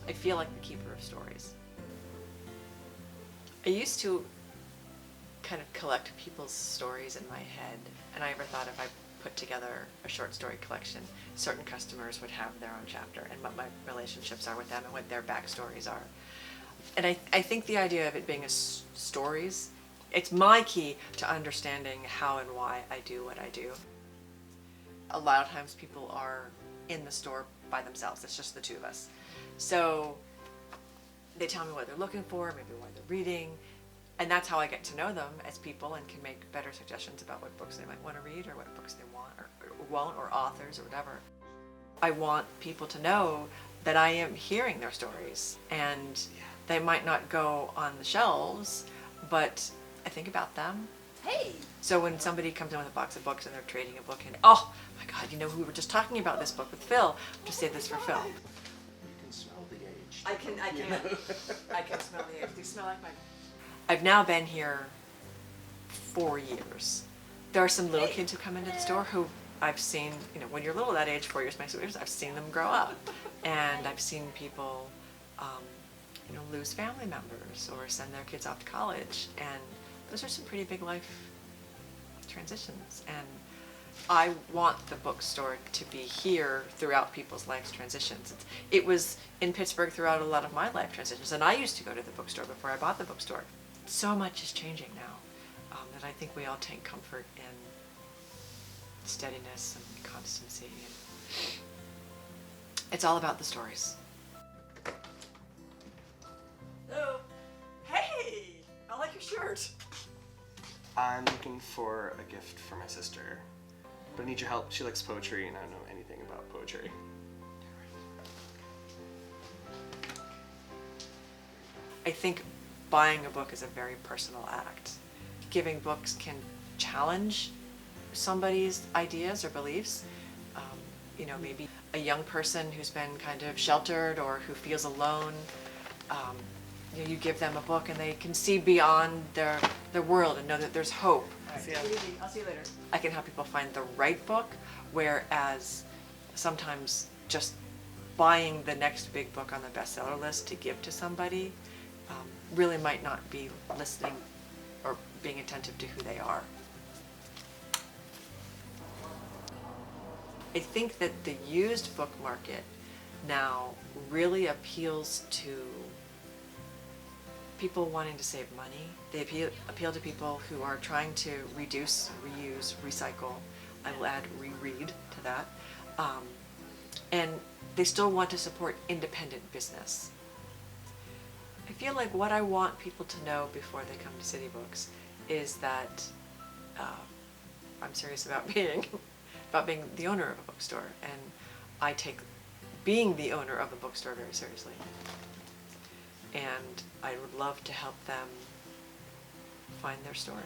I feel like the keeper of stories. I used to kind of collect people's stories in my head, and I ever thought if I put together a short story collection, certain customers would have their own chapter and what my relationships are with them and what their backstories are. And I think the idea of it being stories, it's my key to understanding how and why I do what I do. A lot of times people are in the store by themselves, it's just the two of us. So they tell me what they're looking for, maybe what they're reading, and that's how I get to know them as people and can make better suggestions about what books they might want to read or what books they want or won't, or authors or whatever. I want people to know that I am hearing their stories, and they might not go on the shelves, but I think about them. Hey! So when somebody comes in with a box of books and they're trading a book and, oh my God, you know, we were just talking about this book with Phil. Just save this for Phil. You can smell the age. I can smell the age. Do you smell like my... I've now been here 4 years. There are some little kids who come into the store who I've seen, you know, when you're little that age, 4 years makes 4 years, I've seen them grow up. And I've seen people, you know, lose family members or send their kids off to college. And those are some pretty big life transitions. And I want the bookstore to be here throughout people's life transitions. It was in Pittsburgh throughout a lot of my life transitions. And I used to go to the bookstore before I bought the bookstore. So much is changing now that I think we all take comfort in steadiness and constancy. And it's all about the stories. Oh, hey! I like your shirt. I'm looking for a gift for my sister, but I need your help. She likes poetry and I don't know anything about poetry. I think buying a book is a very personal act. Giving books can challenge somebody's ideas or beliefs. You know, maybe a young person who's been kind of sheltered or who feels alone, you know, you give them a book and they can see beyond their world and know that there's hope. All right, I'll see you later. I can help people find the right book, whereas sometimes just buying the next big book on the bestseller list to give to somebody really might not be listening or being attentive to who they are. I think that the used book market now really appeals to people wanting to save money. They appeal to people who are trying to reduce, reuse, recycle. I will add reread to that. And they still want to support independent business. I feel like what I want people to know before they come to City Books is that I'm serious about being the owner of a bookstore, and I take being the owner of a bookstore very seriously. And I would love to help them find their story.